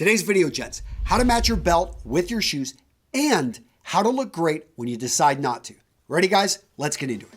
Today's video, gents, how to match your belt with your shoes and how to look great when you decide not to. Ready, guys? Let's get into it.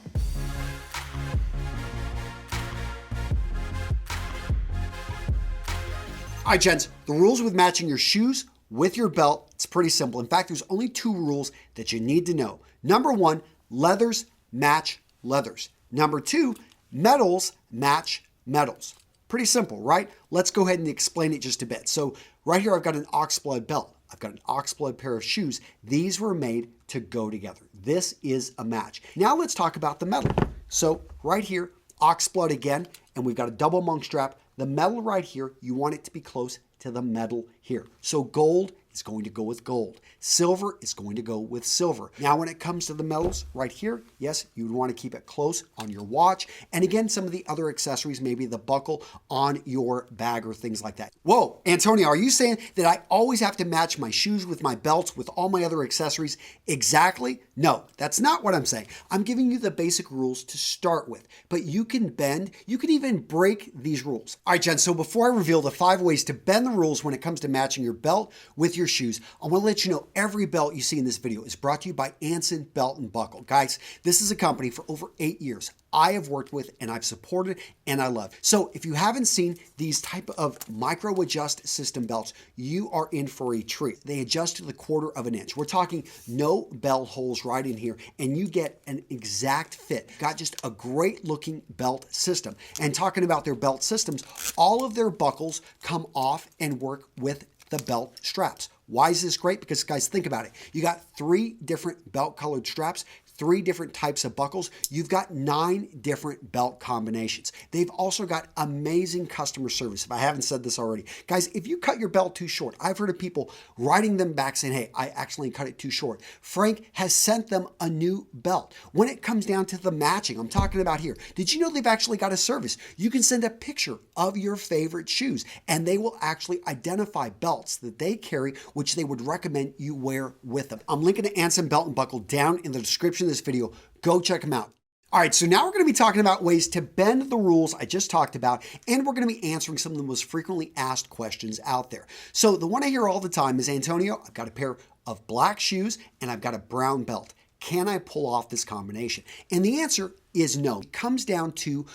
All right, gents, the rules with matching your shoes with your belt, it's pretty simple. In fact, there's only two rules that you need to know. Number one, leathers match leathers. Number two, metals match metals. Pretty simple, right? Let's go ahead and explain it just a bit. So right here, I've got an oxblood belt. I've got an oxblood pair of shoes. These were made to go together. This is a match. Now let's talk about the metal. So right here, oxblood again, and we've got a double monk strap. The metal right here, you want it to be close to the metal here. So gold is going to go with gold. Silver is going to go with silver. Now, when it comes to the metals right here, yes, you would want to keep it close on your watch. And again, some of the other accessories, maybe the buckle on your bag or things like that. Whoa, Antonio, are you saying that I always have to match my shoes with my belts with all my other accessories exactly? No, that's not what I'm saying. I'm giving you the basic rules to start with, but you can bend, you can even break these rules. All right, Jen, so before I reveal the 5 ways to bend the rules when it comes to matching your belt with your shoes, I want to let you know every belt you see in this video is brought to you by Anson Belt Buckle. Guys, this is a company for over 8 years I have worked with and I've supported and I love. So if you haven't seen these type of micro adjust system belts, you are in for a treat. They adjust to the 1/4 of an inch. We're talking no bell holes right in here and you get an exact fit. Got just a great looking belt system. And talking about their belt systems, all of their buckles come off and work with the belt straps. Why is this great? Because guys, think about it. You got 3 different belt colored straps, 3 different types of buckles. You've got 9 different belt combinations. They've also got amazing customer service. If I haven't said this already, guys, if you cut your belt too short, I've heard of people writing them back saying, hey, I actually cut it too short. Frank has sent them a new belt. When it comes down to the matching, I'm talking about here. Did you know they've actually got a service? You can send a picture of your favorite shoes and they will actually identify belts that they carry, which they would recommend you wear with them. I'm linking to Anson Belt Buckle down in the description of this video. Go check them out. All right, so now we're going to be talking about ways to bend the rules I just talked about, and we're going to be answering some of the most frequently asked questions out there. So the one I hear all the time is, Antonio, I've got a pair of black shoes and I've got a brown belt. Can I pull off this combination? And the answer is no. It comes down to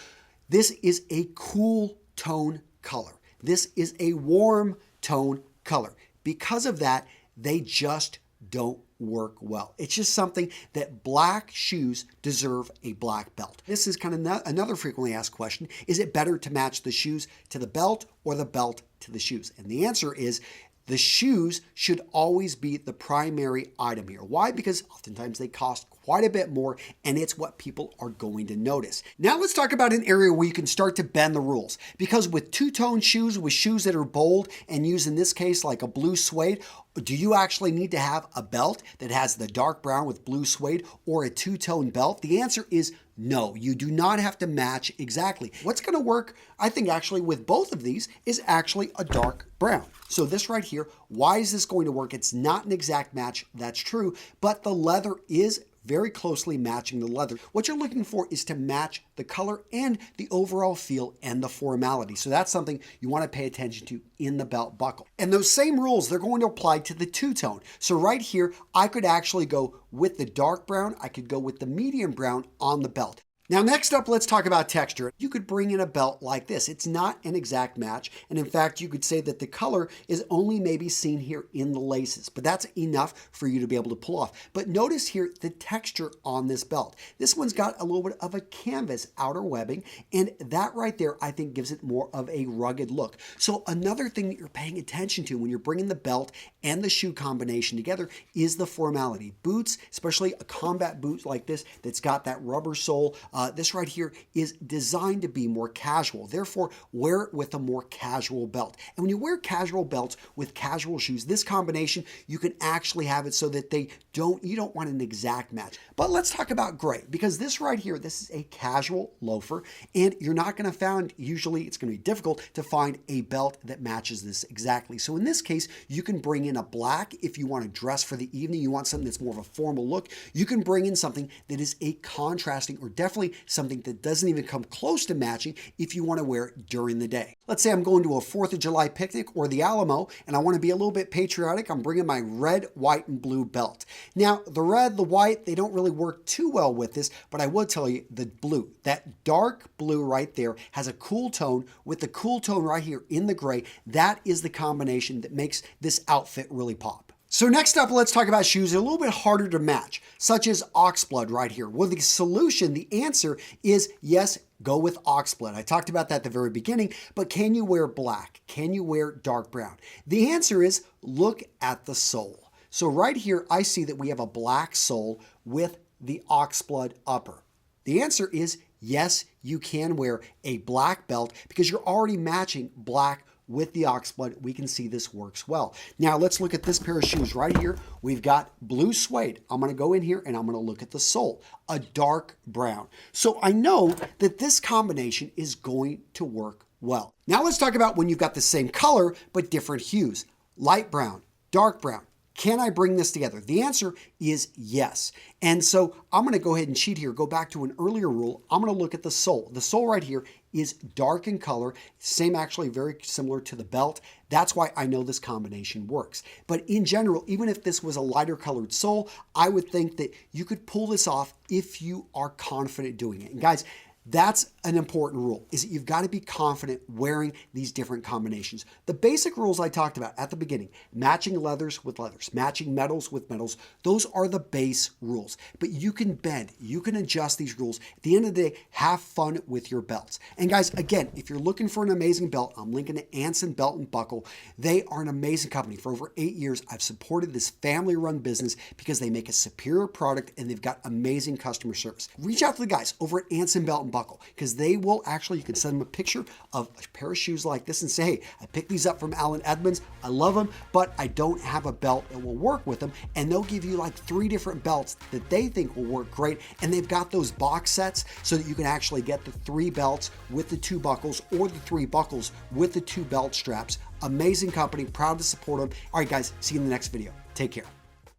this is a cool tone color. This is a warm tone color. Because of that, they just don't work well. It's just something that black shoes deserve a black belt. This is kind of another frequently asked question. Is it better to match the shoes to the belt or the belt to the shoes? And the answer is the shoes should always be the primary item here. Why? Because oftentimes they cost quite a bit more and it's what people are going to notice. Now let's talk about an area where you can start to bend the rules. Because with two-tone shoes, with shoes that are bold and used in this case like a blue suede, do you actually need to have a belt that has the dark brown with blue suede or a two-tone belt? The answer is no, you do not have to match exactly. What's going to work, I think actually with both of these is actually a dark brown. So this right here, why is this going to work? It's not an exact match, that's true, but the leather is very closely matching the leather. What you're looking for is to match the color and the overall feel and the formality. So that's something you want to pay attention to in the belt buckle. And those same rules, they're going to apply to the two-tone. So right here, I could actually go with the dark brown. I could go with the medium brown on the belt. Now, next up, let's talk about texture. You could bring in a belt like this. It's not an exact match. And in fact, you could say that the color is only maybe seen here in the laces, but that's enough for you to be able to pull off. But notice here the texture on this belt. This one's got a little bit of a canvas outer webbing, and that right there, I think gives it more of a rugged look. So another thing that you're paying attention to when you're bringing the belt and the shoe combination together is the formality. Boots, especially a combat boot like this that's got that rubber sole, this right here is designed to be more casual. Therefore, wear it with a more casual belt. And when you wear casual belts with casual shoes, this combination, you can actually have it so that you don't want an exact match. But let's talk about gray, because this right here, this is a casual loafer, and you're not going to find, usually it's going to be difficult to find a belt that matches this exactly. So in this case, you can bring in a black if you want to dress for the evening, you want something that's more of a formal look. You can bring in something that is a contrasting or definitely especially something that doesn't even come close to matching if you want to wear it during the day. Let's say I'm going to a 4th of July picnic or the Alamo and I want to be a little bit patriotic. I'm bringing my red, white, and blue belt. Now, the red, the white, they don't really work too well with this, but I will tell you the blue, that dark blue right there has a cool tone with the cool tone right here in the gray. That is the combination that makes this outfit really pop. So next up, let's talk about shoes that are a little bit harder to match, such as oxblood right here. Well, the solution, the answer is yes, go with oxblood. I talked about that at the very beginning, but can you wear black? Can you wear dark brown? The answer is look at the sole. So right here, I see that we have a black sole with the oxblood upper. The answer is yes, you can wear a black belt because you're already matching black with the oxblood. We can see this works well. Now let's look at this pair of shoes right here. We've got blue suede. I'm going to go in here and I'm going to look at the sole, a dark brown. So I know that this combination is going to work well. Now let's talk about when you've got the same color but different hues, light brown, dark brown. Can I bring this together? The answer is yes. And so I'm going to go ahead and cheat here, go back to an earlier rule. I'm going to look at the sole. The sole right here is dark in color, same actually very similar to the belt. That's why I know this combination works. But in general, even if this was a lighter colored sole, I would think that you could pull this off if you are confident doing it. And guys, that's an important rule, is that you've got to be confident wearing these different combinations. The basic rules I talked about at the beginning, matching leathers with leathers, matching metals with metals, those are the base rules. But you can bend, you can adjust these rules. At the end of the day, have fun with your belts. And guys, again, if you're looking for an amazing belt, I'm linking to Anson Belt Buckle. They are an amazing company. For over 8 years, I've supported this family-run business because they make a superior product and they've got amazing customer service. Reach out to the guys over at Anson Belt Buckle because they will actually, you can send them a picture of a pair of shoes like this and say, hey, I picked these up from Allen Edmonds. I love them, but I don't have a belt that will work with them. And they'll give you like 3 different belts that they think will work great. And they've got those box sets so that you can actually get the 3 belts with the 2 buckles or the 3 buckles with the 2 belt straps. Amazing company, proud to support them. All right, guys, see you in the next video. Take care.